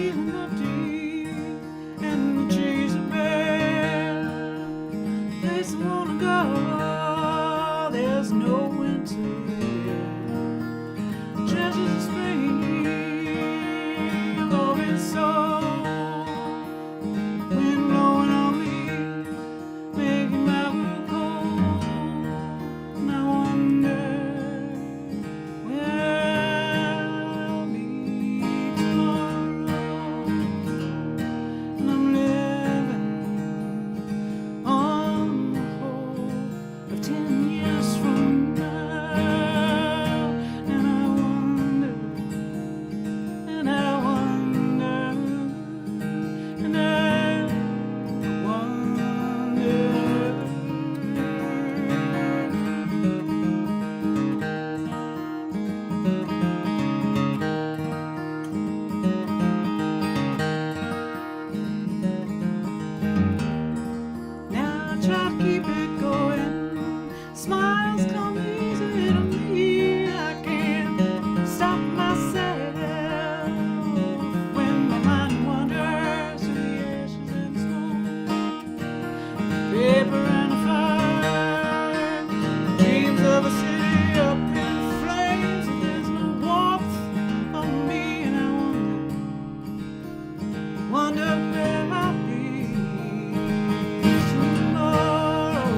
in the deep, and the trees are bare. Place I wanna go, there's no winter here. Treasures of spring, love is so. Wind blowing on me, making my world cold. And I wonder where I'll be tomorrow. And I'm living on the hope of 10 years from now. And I wonder, and I wonder, and I wonder. Now I try to keep it going. Smiles come easy to me. I can't stop myself when my mind wanders through the ashes and smoke. Paper and a fire, dreams of a city up in flames. And there's no warmth on me, and I wonder where I'll be tomorrow.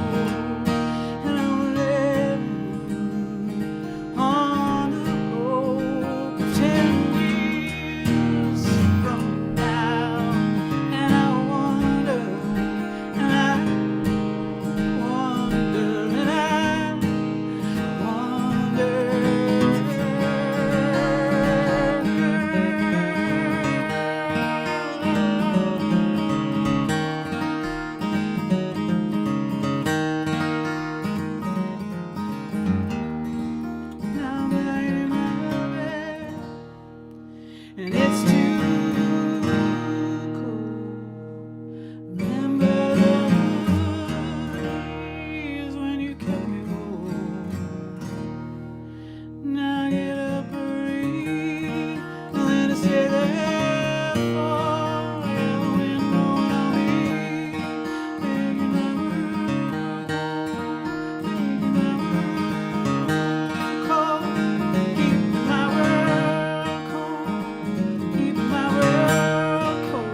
And I'm living on the hope of 10 years from now. And I wonder, and I wonder, and I wonder. Now I'm lying in my bed, and it's too cold. Remember the days when you kept me warm. Now I get up early, and then I stay there for the wind blowing on me, making my world cold, keeping my world cold, keeping my world cold.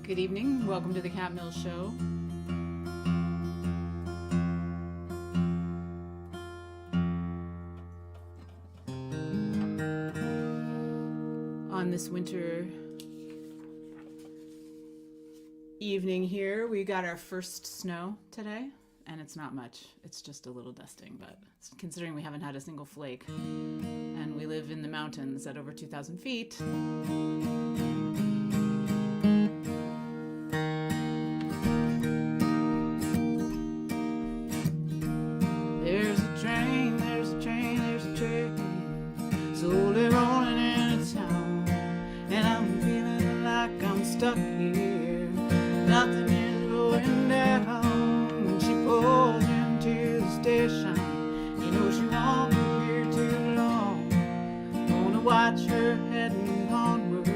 Good evening. Welcome to the Cat Mills Show. On this winter evening here, we got our first snow today, and it's not much. It's just a little dusting, but considering we haven't had a single flake, and we live in the mountains at over 2,000 feet, there's a train, there's a train, there's a train, slowly rolling into town, and I'm feeling like I'm stuck here. Nothing is going down. When she pulls into the station, you know she won't be here too long. Gonna watch her heading onward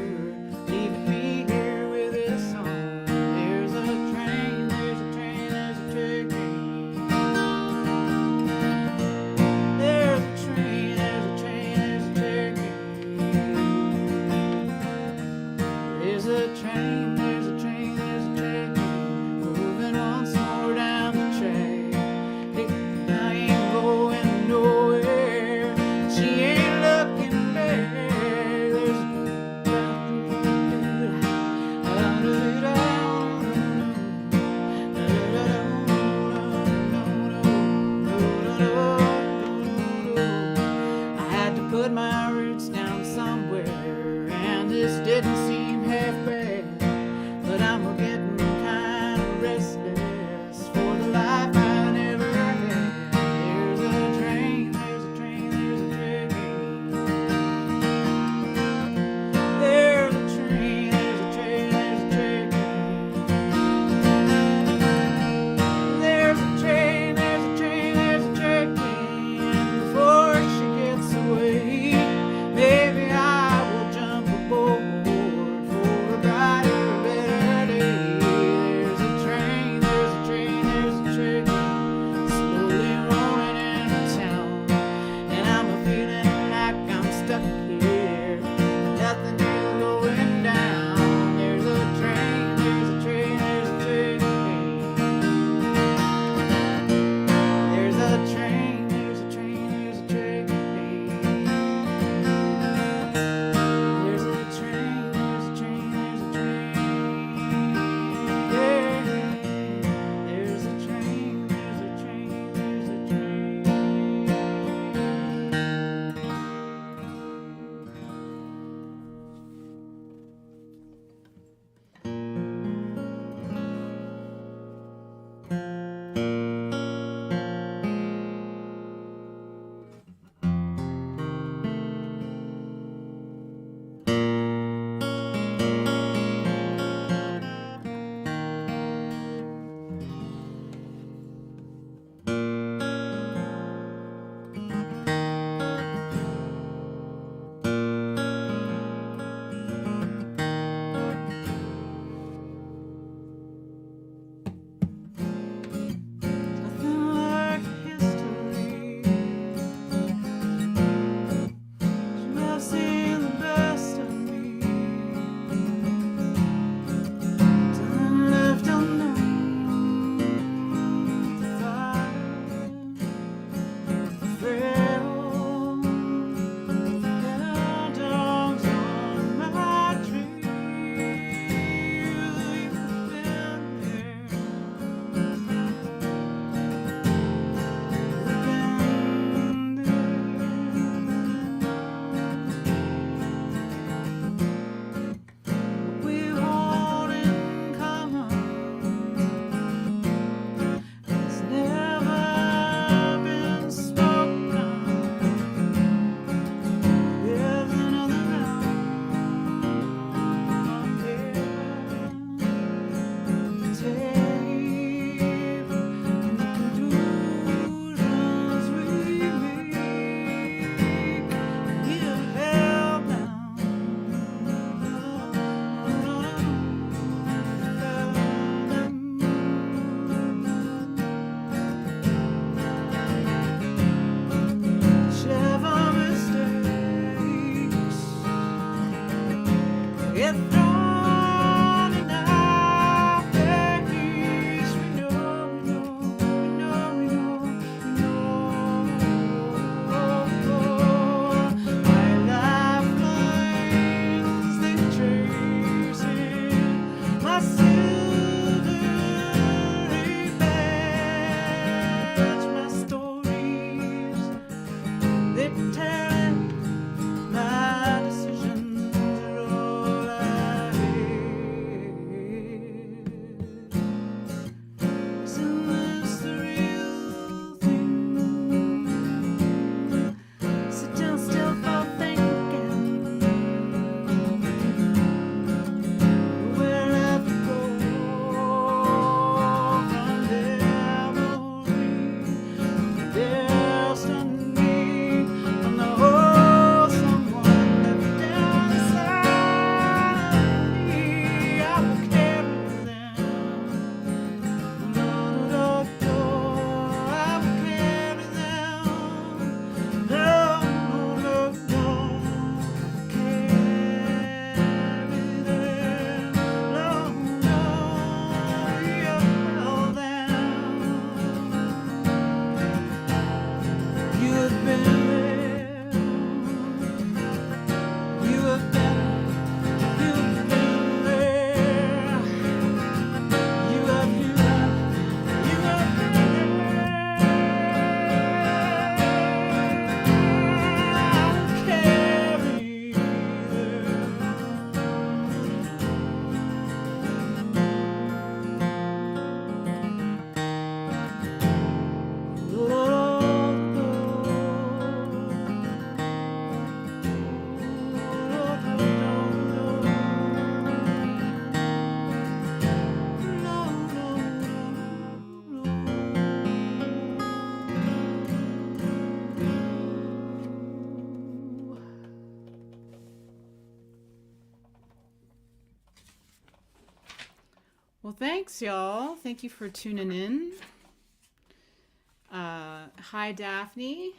Thanks, y'all. Thank you for tuning in. Hi, Daphne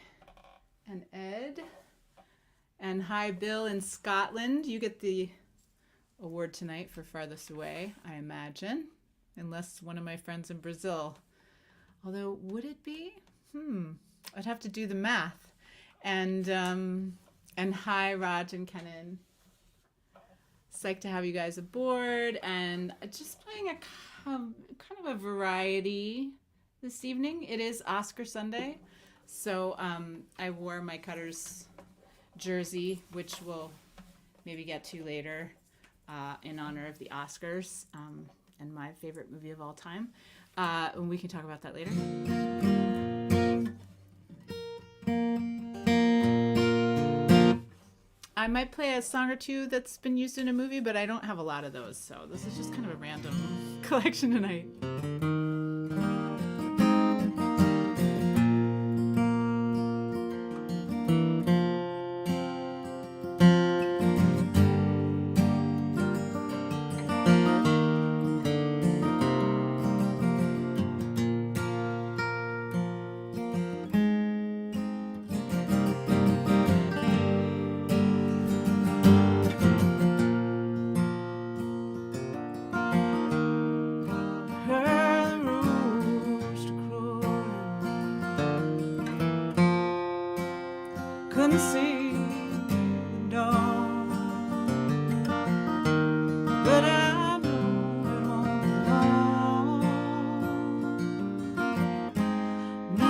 and Ed. And hi, Bill in Scotland. You get the award tonight for farthest away, I imagine. Unless one of my friends in Brazil. Although, would it be? I'd have to do the math. And hi, Raj and Kenan. Psyched to have you guys aboard, and just playing a kind of a variety this evening. It is Oscar Sunday, so I wore my Cutters jersey, which we'll maybe get to later, in honor of the Oscars and my favorite movie of all time. And we can talk about that later. I might play a song or two that's been used in a movie, but I don't have a lot of those, so this is just kind of a random collection tonight. Couldn't see the dawn, but I know it won't be long. No,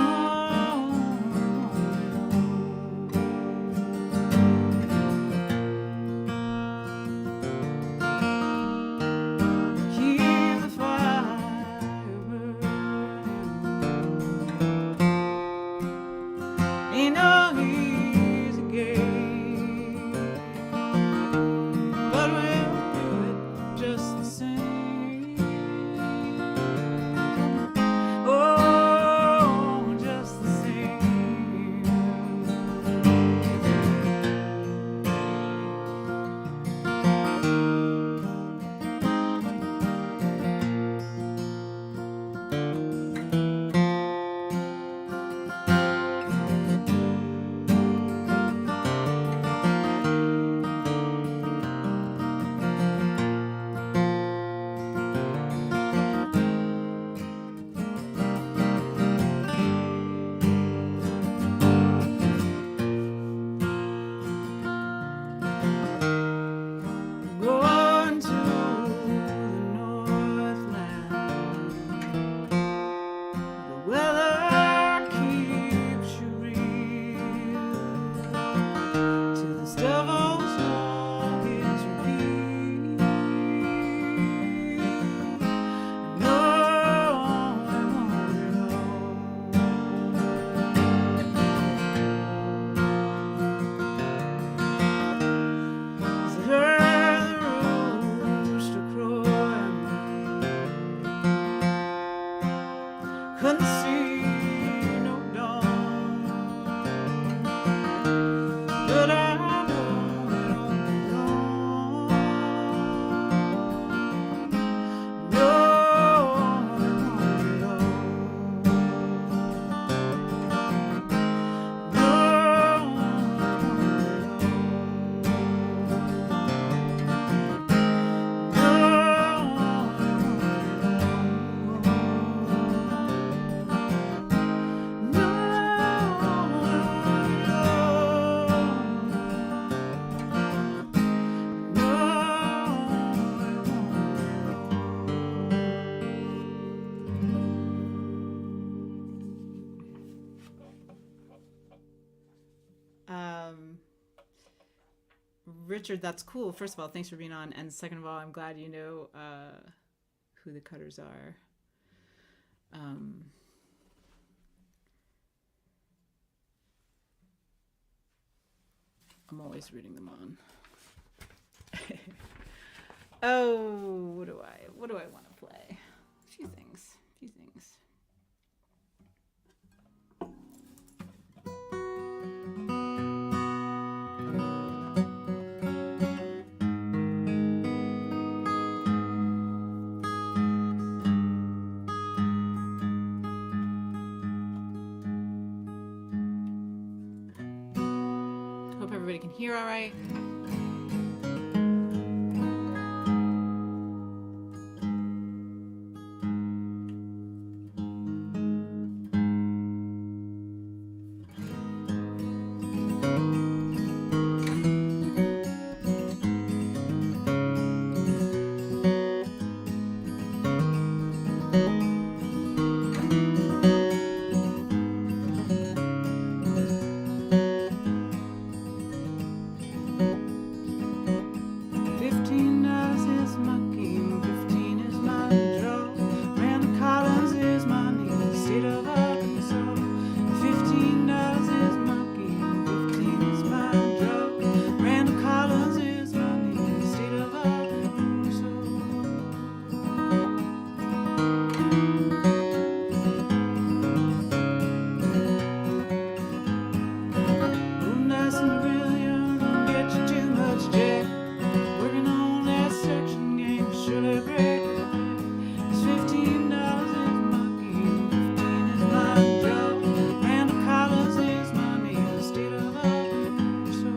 keep the fire burning. Ain't no easy game, but we'll do it just the same. Oh, just the same. Going to the Northland, the weather keeps you real, till this devil's song is revealed. No, I want it all. 'Cause I heard the rooster crowing, couldn't see no dawn, but I know it won't be long. No, I want it all. No, I want it Richard, that's cool. First of all, thanks for being on. And second of all, I'm glad you know who the Cutters are. I'm always rooting them on. Oh, what do I want to play? A few things. can hear all right. 15 dollars is my game, 15 is my draw. Randall Collins is my name, state of Arkansas. 15 dollars is my game, 15 is my draw. Randall Collins is my name, state of Arkansas. Oh, nice and brilliant, don't get you too much jack. Working on that section game, surely break. It's $15 is my game, 15 is my job. Randall Collins is my name, the state of Arkansas.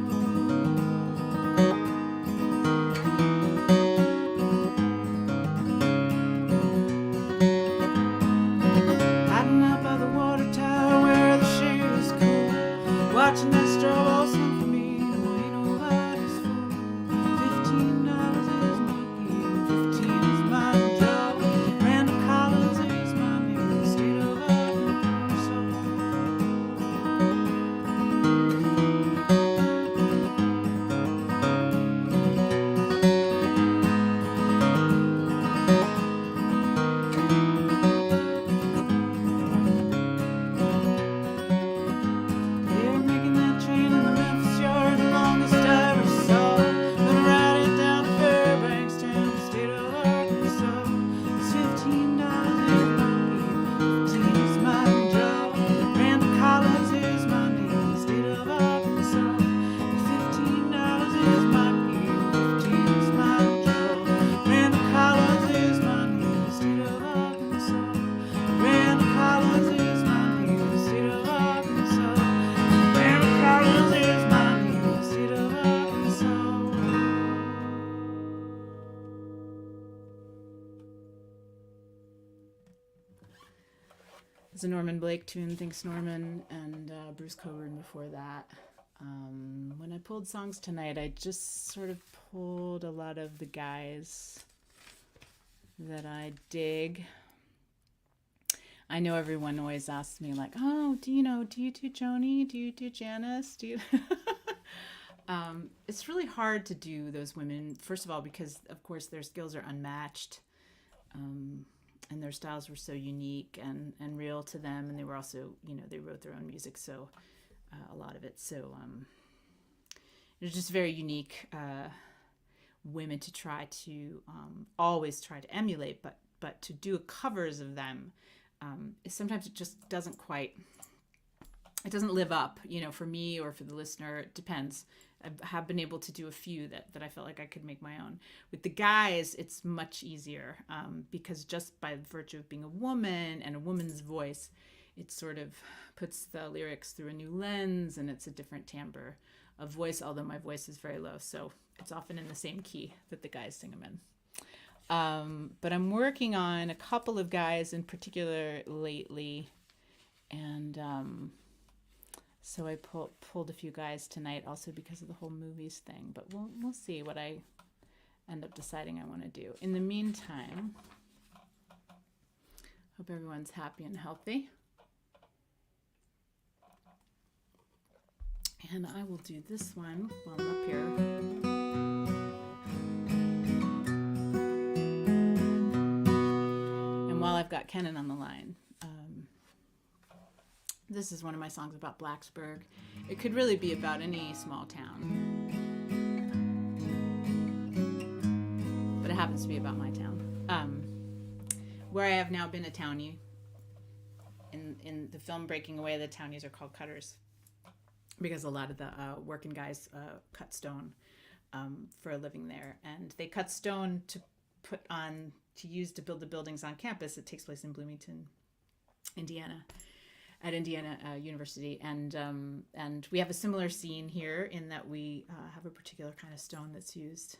Hiding out by the water tower where the shade is cool, watching that straw ball swim for me, no ain't nobody's fool. $15 is my game, 15 is my job. Randall Collins is my name, the state of Arkansas. They're making that train in the Memphis yard, the longest I ever saw. Gonna ride it down to Fairbanks town, the state of Arkansas. It's $15 is my game, 15 is my job. Randall Collins is my name, the state of Arkansas. $15 is my game, 15 is my job. Randall Collins is my name, the state of Arkansas. Randall Collins is my name, the state of Arkansas. Randall Collins is my name, the state of Arkansas. It's a Norman Blake tune, Thanks Norman, and Bruce Coburn before that. When I pulled songs tonight, I just sort of pulled a lot of the guys that I dig. I know everyone always asks me like, oh, do you do Joni? Do you do Janice? Do you? It's really hard to do those women, first of all, because of course their skills are unmatched. And their styles were so unique and real to them. And they were also, they wrote their own music. So a lot of it. So it was just very unique women to try to always try to emulate, but to do covers of them, sometimes it just doesn't live up, for me or for the listener. It depends. I have been able to do a few that I felt like I could make my own. With the guys, it's much easier because just by virtue of being a woman and a woman's voice, it sort of puts the lyrics through a new lens, and it's a different timbre of voice, although my voice is very low, so it's often in the same key that the guys sing them in. But I'm working on a couple of guys in particular lately, and so I pulled a few guys tonight also because of the whole movies thing, but we'll see what I end up deciding I want to do. In the meantime, hope everyone's happy and healthy. And I will do this one while I'm up here. And while I've got Kenan on the line. This is one of my songs about Blacksburg. It could really be about any small town. But it happens to be about my town. Where I have now been a townie. In the film Breaking Away, the townies are called cutters. Because a lot of the working guys cut stone for a living there. And they cut stone to use to build the buildings on campus. It takes place in Bloomington, Indiana. at Indiana University, and we have a similar scene here in that we have a particular kind of stone that's used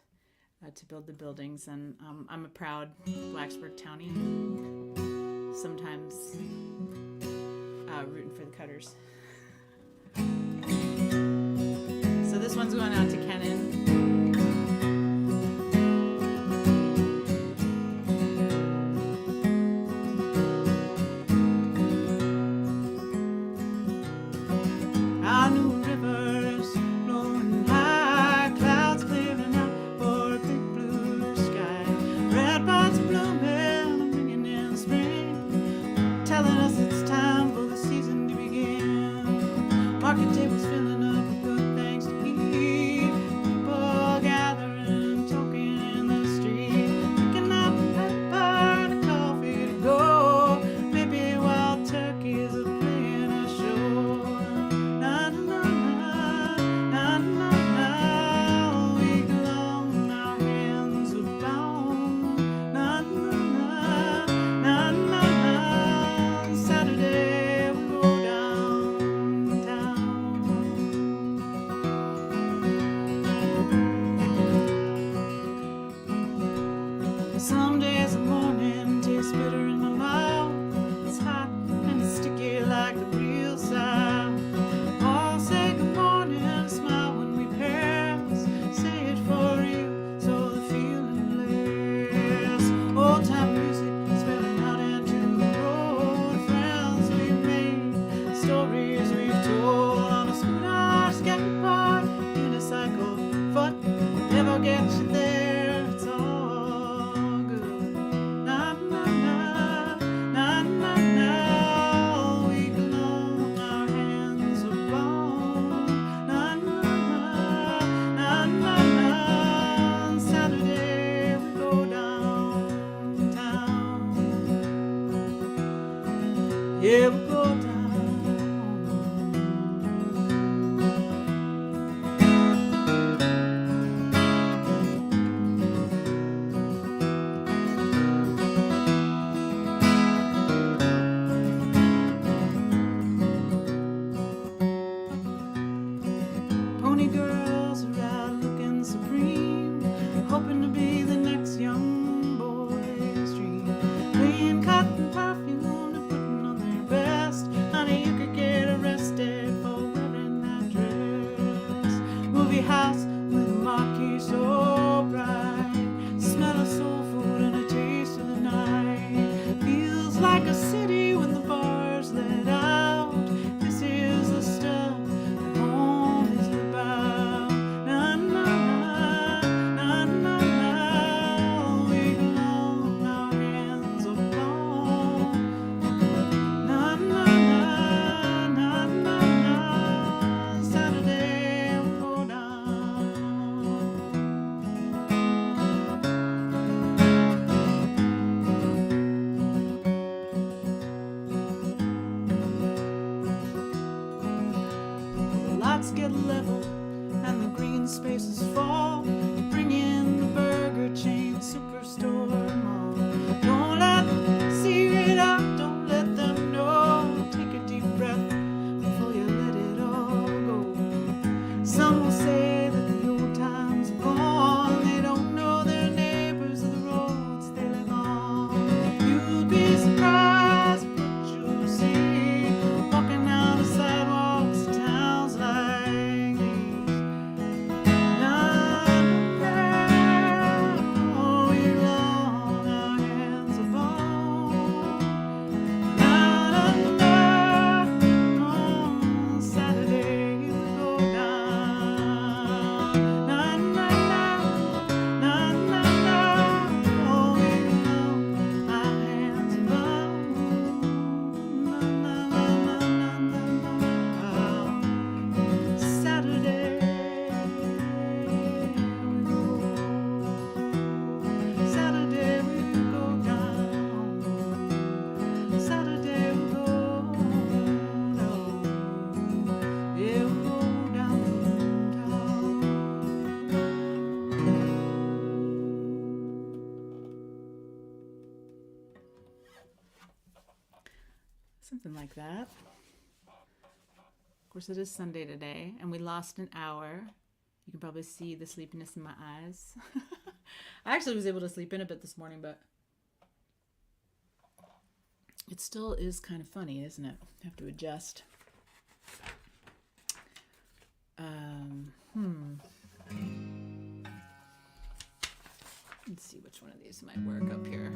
to build the buildings, and I'm a proud Blacksburg Townie, sometimes rooting for the Cutters. So this one's going out to Kenan. Some days the morning tastes bitter in my mouth. It's hot and it's sticky like the real south. All say good morning, smile when we pass. Say it for real, so the feeling lasts. Old time music spilling out into the road. Friends we've made, stories we've told. On a scooter, skateboard, unicycle, foot, never get you there. Yeah, we'll go down. Pony girls are out looking supreme, hoping to be the next young boy's dream. Laying cotton perfume, honey, you could get arrested for wearing that dress. Movie house with a marquee so bright, smell of soul food and a taste of the night. Feels like a city when the bars let out. This is the stuff that home is about. Na na na, na na na, we belong, our hands are blown. Na na. Lots get leveled and the green spaces fall. Bring in the burger chain, superstore mall. Don't let them see it out, don't let them know. Take a deep breath before you let it all go. Some will say that the old times are gone. They don't know their neighbors or the roads they live on. You'd be surprised what you'll see walking down the sidewalks of towns like these. Oh, we long, our hands are bone. On Saturday we go down. Oh, we long, our hands are bone. Saturday we go down. Saturday we go down. Yeah, we go downtown. Something like that. course, it is Sunday today, and we lost an hour. You can probably see the sleepiness in my eyes. I actually was able to sleep in a bit this morning, but it still is kind of funny, isn't it? I have to adjust. Let's see which one of these might work up here.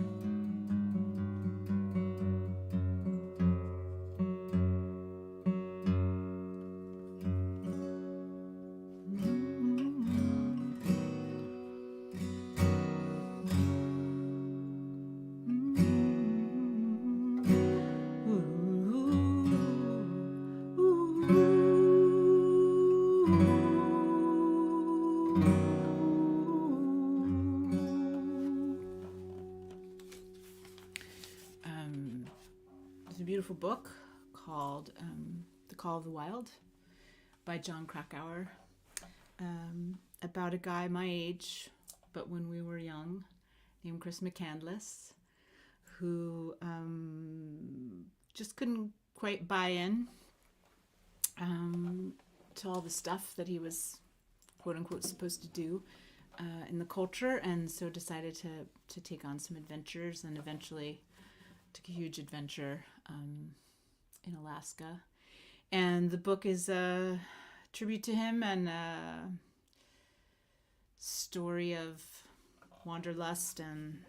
Beautiful book called The Call of the Wild by Jon Krakauer, about a guy my age, but when we were young, named Chris McCandless, who just couldn't quite buy in to all the stuff that he was quote unquote supposed to do in the culture, and so decided to take on some adventures, and eventually took a huge adventure in Alaska. And the book is a tribute to him and a story of wanderlust and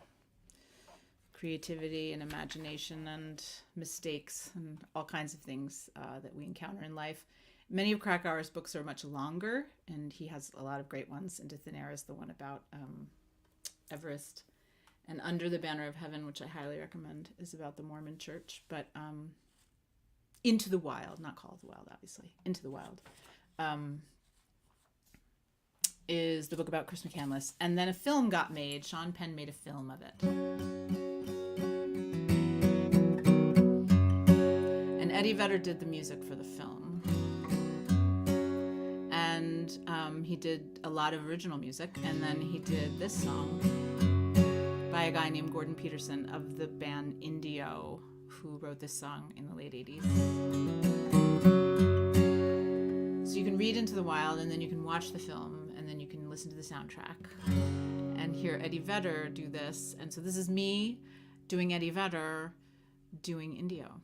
creativity and imagination and mistakes and all kinds of things that we encounter in life. Many of Krakauer's books are much longer, and he has a lot of great ones. Into Thin Air is the one about Everest. And Under the Banner of Heaven, which I highly recommend, is about the Mormon Church. But Into the Wild, not Call of the Wild, obviously, Into the Wild, is the book about Chris McCandless. And then a film got made. Sean Penn made a film of it. And Eddie Vedder did the music for the film. And he did a lot of original music. And then he did this song by a guy named Gordon Peterson of the band Indio, who wrote this song in the late 80s. So you can read Into the Wild, and then you can watch the film, and then you can listen to the soundtrack and hear Eddie Vedder do this. And so this is me doing Eddie Vedder doing Indio.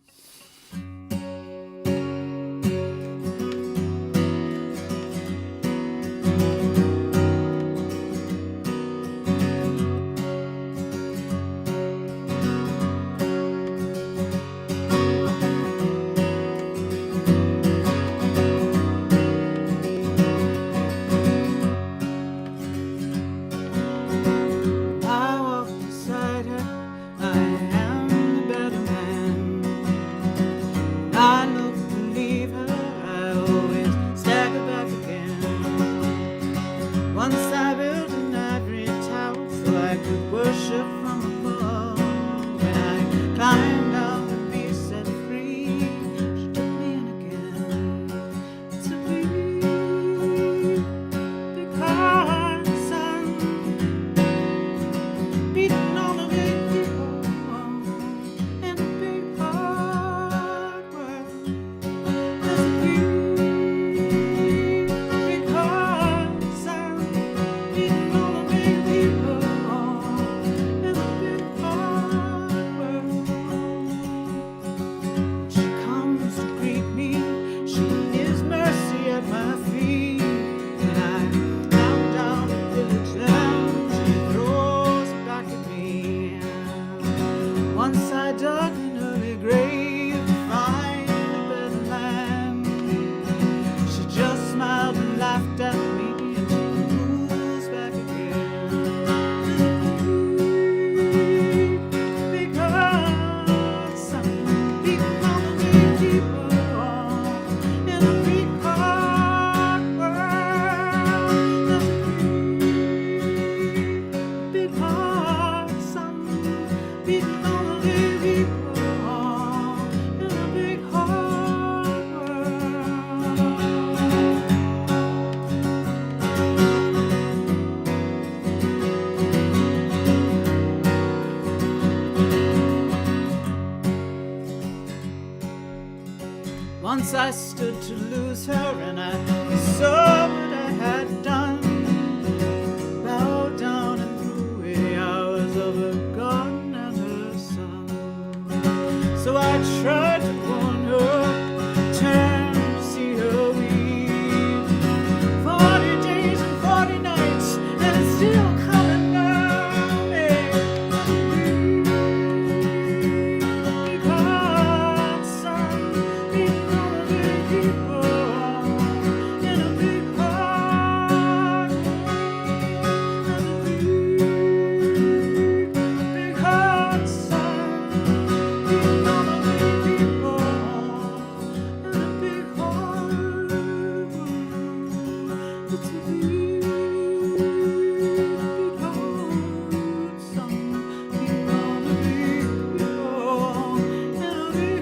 Big heart, some beating on the people. Once I stood to lose her, and I saw what I had done. Bowed down and threw away hours of her garden and her son. So I tried to warn her, turn to see her weep. 40 days and 40 nights, and it's still coming down. Hey, big heart, son, beating on a big people in a big heart. Big heart, son, beating on a big people in a big heart. It's a big heart, son, beating on a big people in a big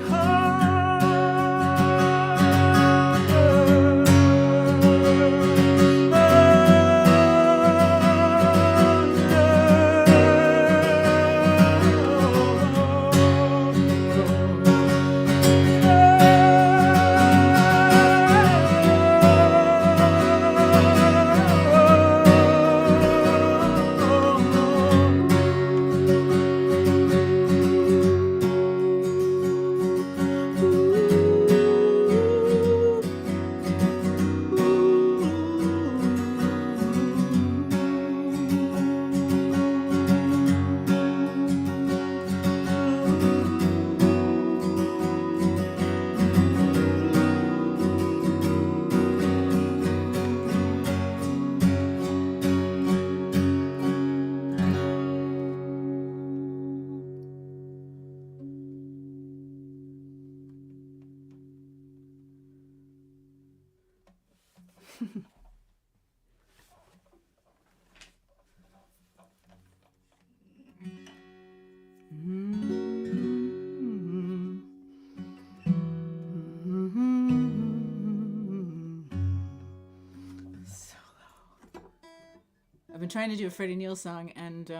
I've been trying to do a Freddie Neal song, and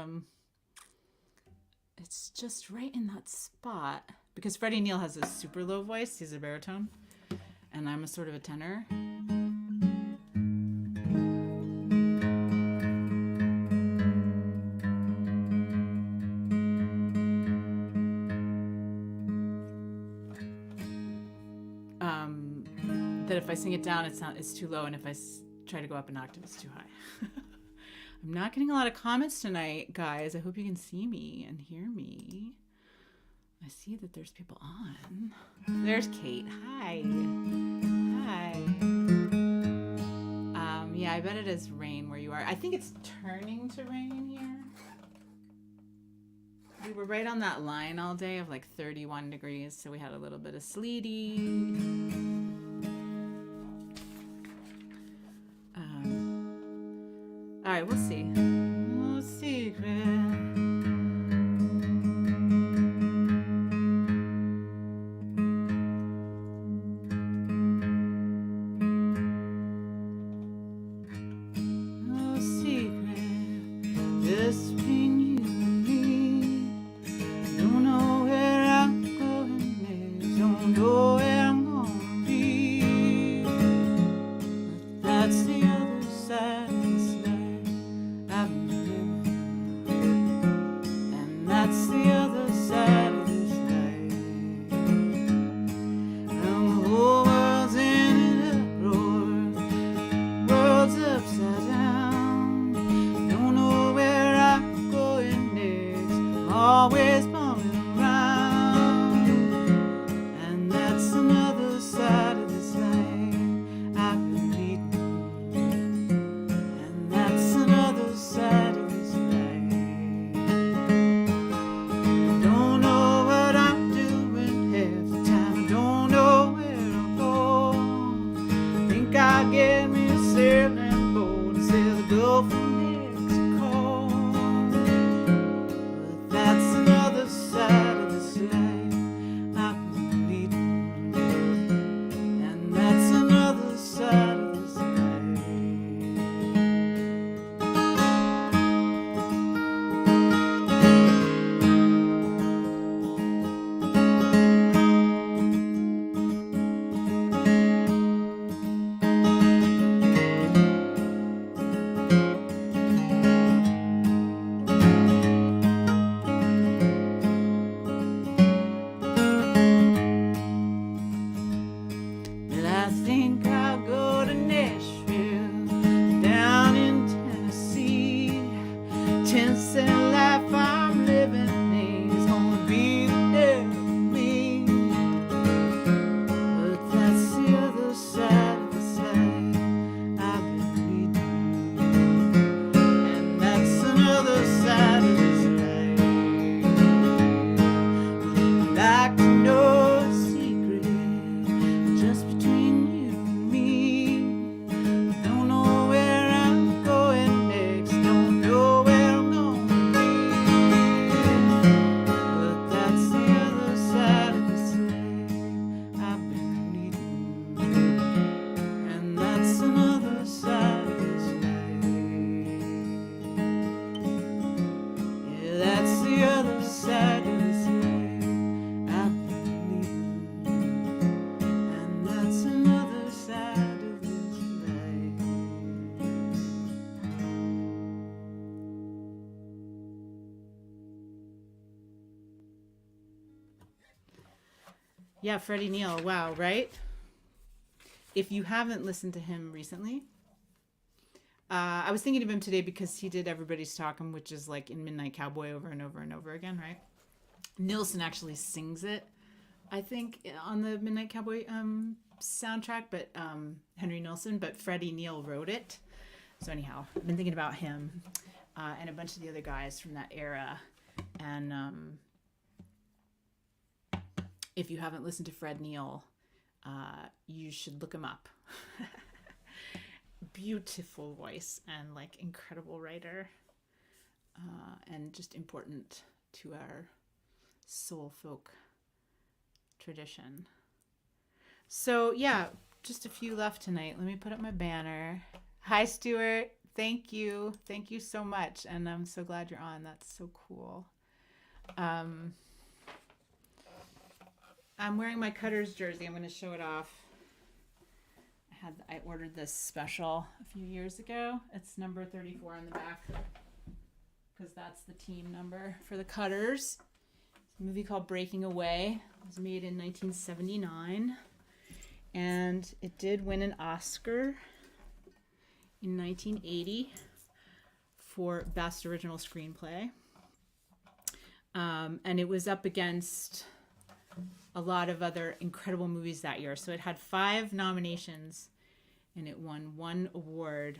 it's just right in that spot because Freddie Neal has a super low voice. He's a baritone, and I'm a sort of a tenor. That if I sing it down, it's too low, and if I try to go up an octave, it's too high. I'm not getting a lot of comments tonight, guys. I hope you can see me and hear me. I see that there's people on. There's Kate. Hi. Hi. Yeah, I bet it is rain where you are. I think it's turning to rain here. We were right on that line all day of like 31 degrees, so we had a little bit of sleety. All right, we'll see. No secret. No secret. Just between you and me. Don't know where I'm going next. Don't know where I'm gonna be. But that's the other side of this life. I've Yeah, Freddie Neal. Wow, right? If you haven't listened to him recently, I was thinking of him today because he did Everybody's Talking, which is like in Midnight Cowboy over and over and over again, right? Nilsson actually sings it, I think, on the Midnight Cowboy soundtrack, but Henry Nilsson, but Freddie Neal wrote it. So anyhow, I've been thinking about him and a bunch of the other guys from that era. And if you haven't listened to Fred Neal, you should look him up. Beautiful voice and like incredible writer, and just important to our soul folk tradition. So yeah, just a few left tonight. Let me put up my banner. Hi, Stuart. Thank you. Thank you so much. And I'm so glad you're on. That's so cool. I'm wearing my Cutters jersey. I'm going to show it off. I ordered this special a few years ago. It's number 34 on the back because that's the team number for the Cutters. It's a movie called Breaking Away. It was made in 1979, and it did win an Oscar in 1980 for Best Original Screenplay. And it was up against a lot of other incredible movies that year. So it had 5 nominations and it won 1 award.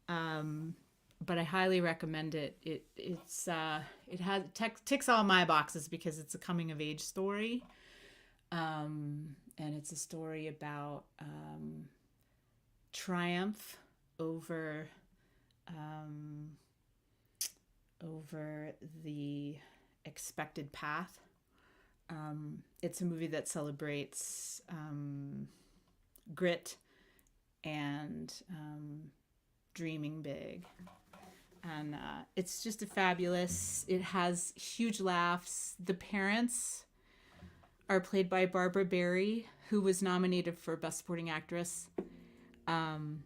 But I highly recommend it. It ticks all my boxes because it's a coming of age story. And it's a story about triumph over the expected path. It's a movie that celebrates grit and dreaming big. And it's just it has huge laughs. The parents are played by Barbara Barry, who was nominated for Best Supporting Actress. And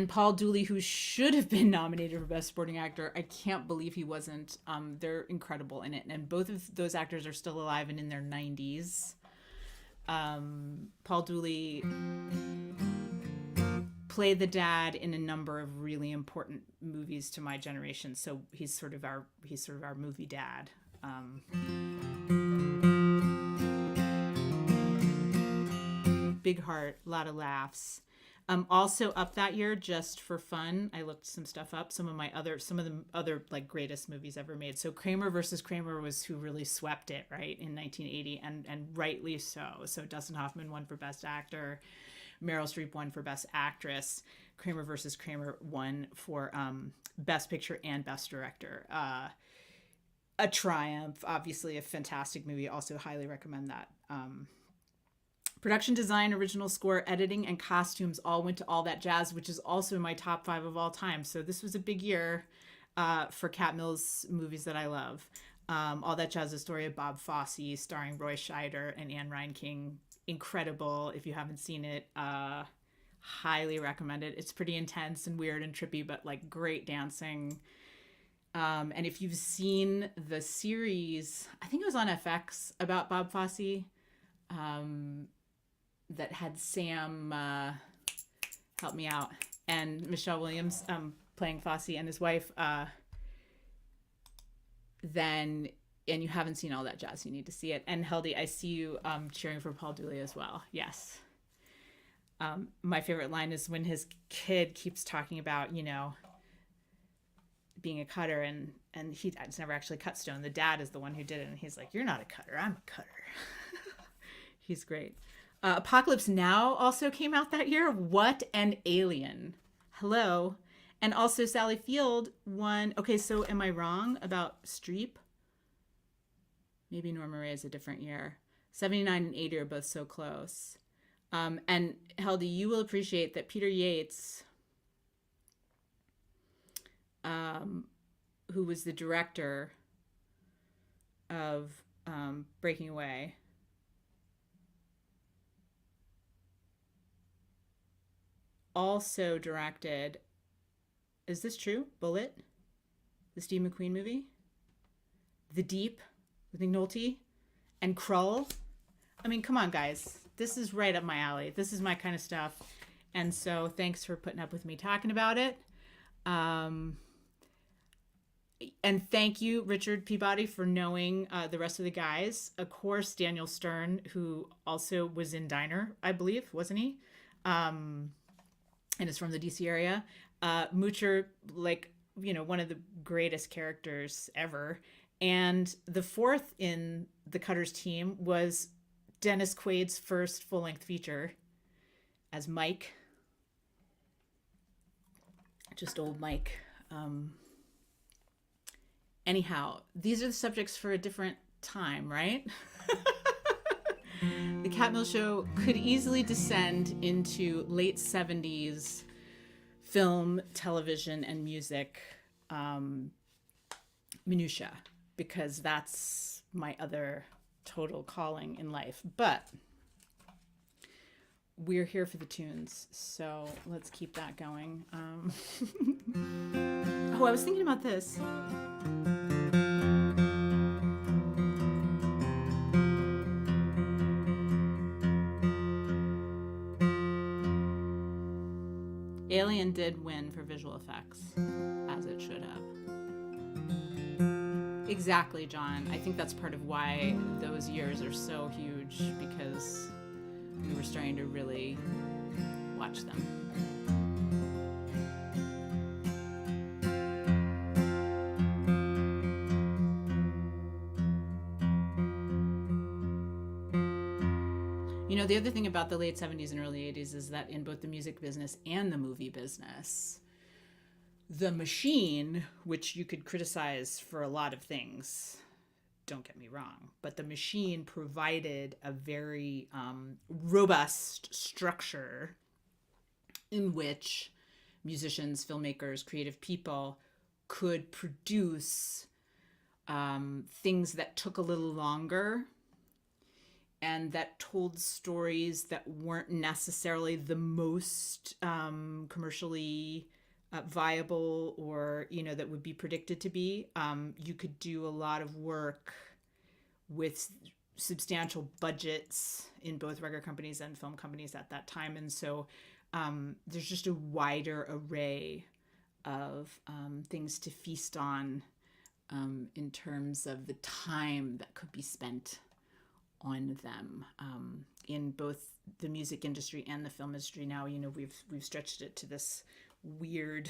Paul Dooley, who should have been nominated for Best Supporting Actor. I can't believe he wasn't. They're incredible in it. And both of those actors are still alive and in their 90s. Paul Dooley played the dad in a number of really important movies to my generation. So he's sort of our movie dad. Big heart, a lot of laughs. Also up that year, just for fun, I looked some stuff up. Some of the other like greatest movies ever made. So Kramer versus Kramer was who really swept it, right, in 1980, and rightly so. So Dustin Hoffman won for Best Actor, Meryl Streep won for Best Actress. Kramer versus Kramer won for Best Picture and Best Director. A triumph, obviously a fantastic movie. Also highly recommend that. Production design, original score, editing, and costumes all went to All That Jazz, which is also in my top 5 of all time. So this was a big year for Cat Mills movies that I love. All That Jazz, the story of Bob Fosse, starring Roy Scheider and Anne Reinking. Incredible. If you haven't seen it, highly recommend it. It's pretty intense and weird and trippy, but like great dancing. And if you've seen the series, I think it was on FX about Bob Fosse, that had Sam, help me out, and Michelle Williams playing Fosse and his wife, and you haven't seen All That Jazz, you need to see it. And Heldy, I see you cheering for Paul Dooley as well. Yes. My favorite line is when his kid keeps talking about, being a cutter, and it's never actually cut stone. The dad is the one who did it, and he's like, "You're not a cutter, I'm a cutter." He's great. Apocalypse Now also came out that year. What an Alien. Hello. And also Sally Field won. Okay, so am I wrong about Streep? Maybe Norma Ray is a different year. 79 and 80 are both so close. And Heldy, you will appreciate that Peter Yates, who was the director of Breaking Away, also directed, is this true? Bullet, the Steve McQueen movie, The Deep with Nick Nolte, and Krull. I mean, come on, guys. This is right up my alley. This is my kind of stuff. And so thanks for putting up with me talking about it. Um, and thank you, Richard Peabody, for knowing the rest of the guys. Of course, Daniel Stern, who also was in Diner, I believe, wasn't he? And is from the DC area. Moocher, like, one of the greatest characters ever. And the fourth in the Cutters team was Dennis Quaid's first full length feature as Mike. Just old Mike. Anyhow, these are the subjects for a different time, right? The Cat Mill Show could easily descend into late 70s film, television, and music minutia, because that's my other total calling in life. But we're here for the tunes, so let's keep that going. Oh, I was thinking about this. Alien did win for visual effects, as it should have. Exactly, John. I think that's part of why those years are so huge, because we were starting to really watch them. The other thing about the late 70s and early 80s is that in both the music business and the movie business, the machine, which you could criticize for a lot of things, don't get me wrong, but the machine provided a very robust structure in which musicians, filmmakers, creative people could produce things that took a little longer and that told stories that weren't necessarily the most commercially viable, or that would be predicted to be. You could do a lot of work with substantial budgets in both record companies and film companies at that time, and so there's just a wider array of things to feast on in terms of the time that could be spent on them in both the music industry and the film industry. Now, we've stretched it to this weird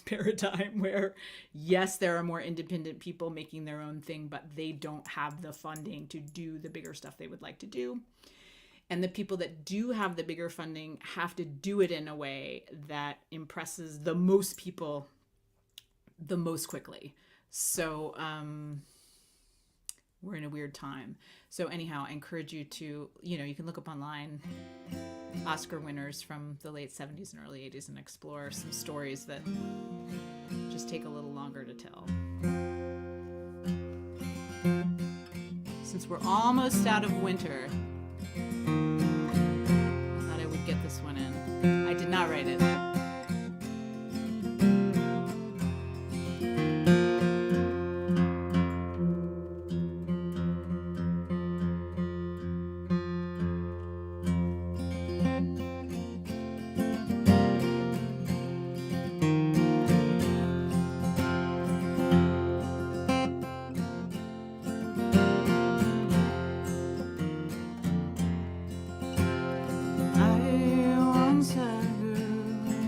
paradigm where, yes, there are more independent people making their own thing, but they don't have the funding to do the bigger stuff they would like to do. And the people that do have the bigger funding have to do it in a way that impresses the most people the most quickly. So, we're in a weird time. So anyhow, I encourage you to, you can look up online Oscar winners from the late 70s and early 80s and explore some stories that just take a little longer to tell. Since we're almost out of winter, I thought I would get this one in. I did not write it. I once had a girl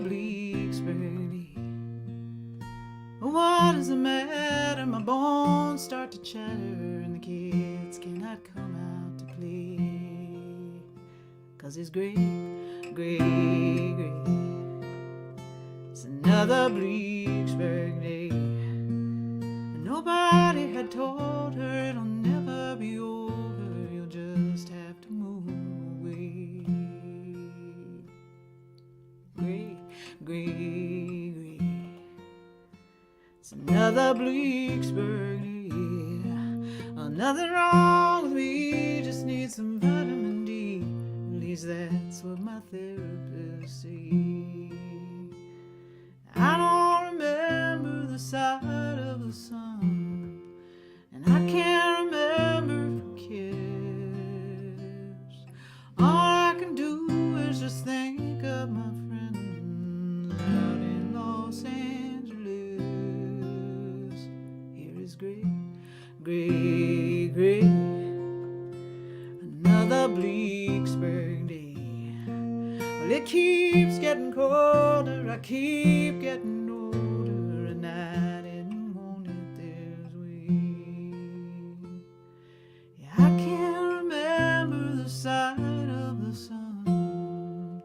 Bleaksburg day. What is the matter? My bones start to chatter, and the kids cannot come out to play. 'Cause it's great, great, great. It's another Bleaksburg day. And nobody had told her it'll never be over. You'll just have to move away. Great, great, great. It's another Bleaksburg day. Oh, nothing wrong with me, just need some vitamin D. At least that's what my therapist says. I don't remember the sight of the sun, and I can't remember who cares. All I can do is just think of my friends out in Los Angeles. Here is great, great, great. Another Bleaksburg day. Well, it keeps getting colder, I keep getting older, and I didn't want it this way. Yeah, I can't remember the sight of the sun,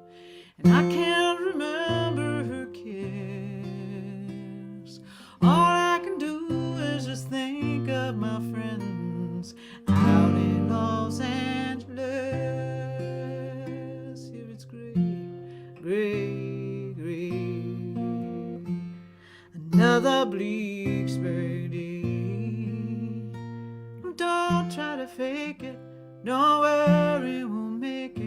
and I can't remember her kiss. All I can do is just think of my friends out in Los Angeles. Here it's great, great, great. Another Bleaksburg day. Don't try to fake it, don't worry, we'll make it.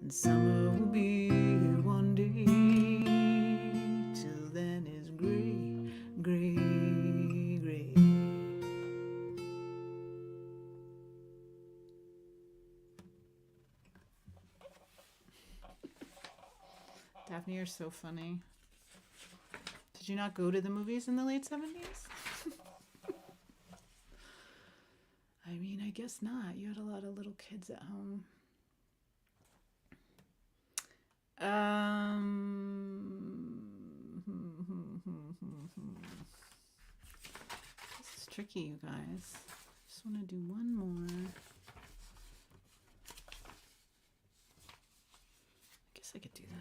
And summer will be here one day. Till then it's great, great, great. Daphne, you're so funny. Did you not go to the movies in the late 70s? I mean, I guess not. You had a lot of little kids at home. This is tricky, you guys. Just want to do one more. I guess I could do that.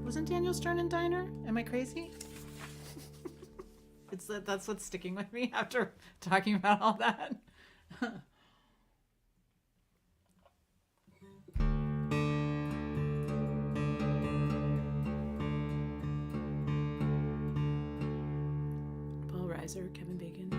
Wasn't Daniel Stern in Diner? Am I crazy? That's what's sticking with me after talking about all that. Paul Reiser, Kevin Bacon.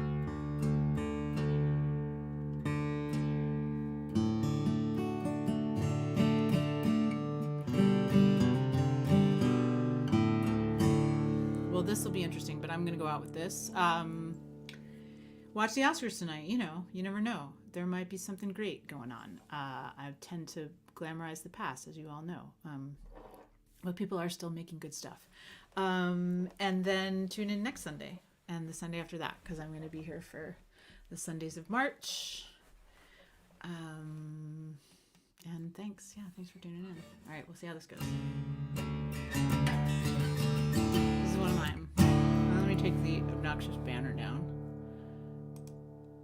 This will be interesting, but I'm going to go out with this. Watch the Oscars tonight. You know, you never know. There might be something great going on. I tend to glamorize the past, as you all know. But people are still making good stuff. And then tune in next Sunday and the Sunday after that, because I'm going to be here for the Sundays of March. And thanks. Yeah, thanks for tuning in. All right, we'll see how this goes. One of mine. Let me take the obnoxious banner down.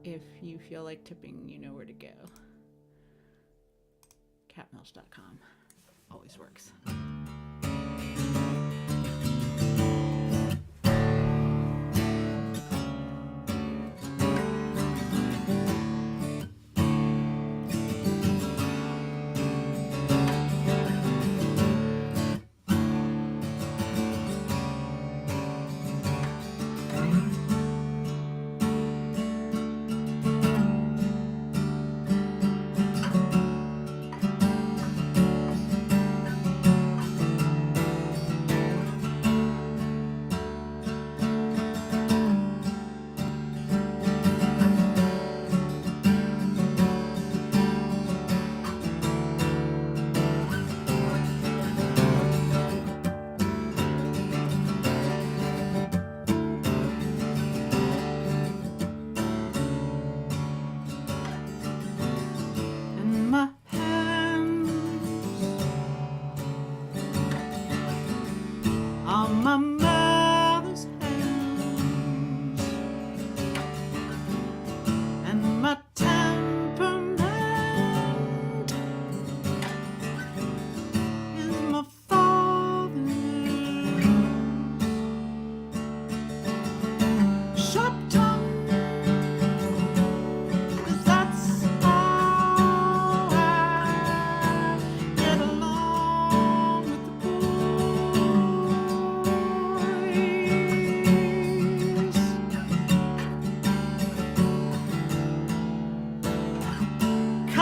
If you feel like tipping, you know where to go. Catmilch.com. Always works.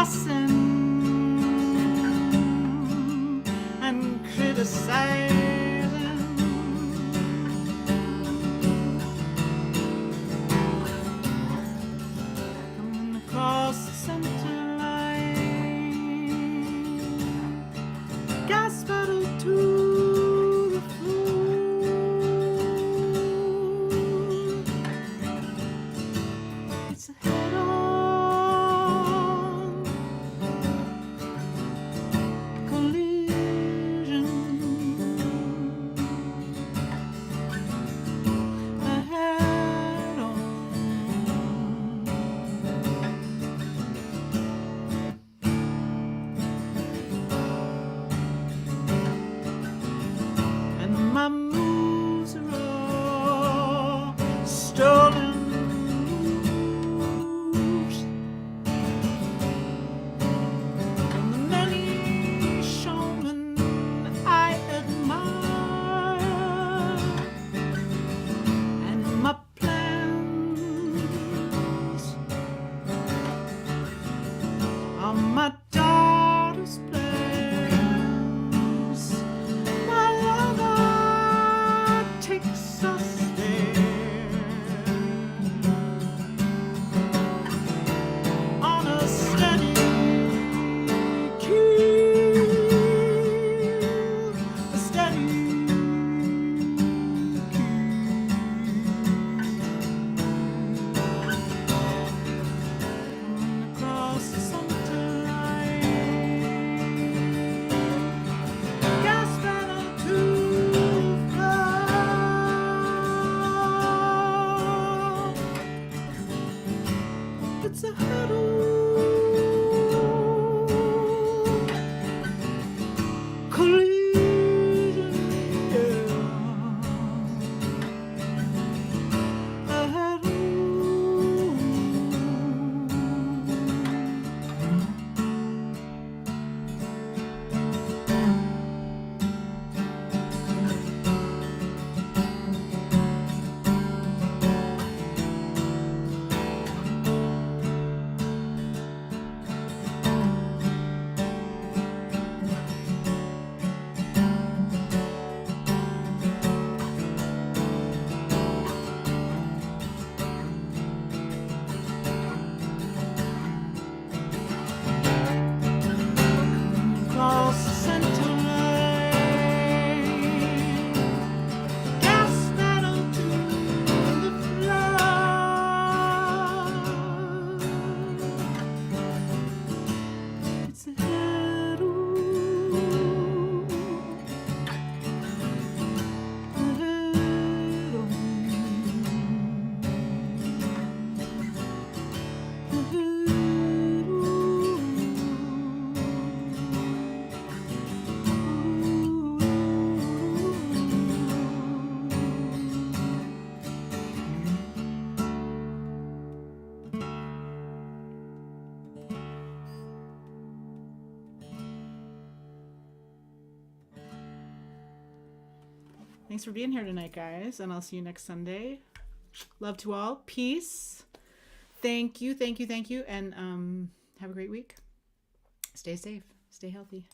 fussing and criticizing, coming across the center line, gas pedal to the floor. It's a head-on collision, a head-on. And my moves are all stolen moves from the many showmen I admire, and my plans are my daughter's plans. My lover takes us there on a steady keel, a steady coming across the center line, gas pedal to the floor. It's a huddle collision, yeah. A huddle. Across the center line, gas pedal to the floor. It's a head-on, a head-on, a Thanks for being here tonight, guys, and I'll see you next Sunday. Love to all. Peace. Thank you, and have a great week. Stay safe. Stay healthy.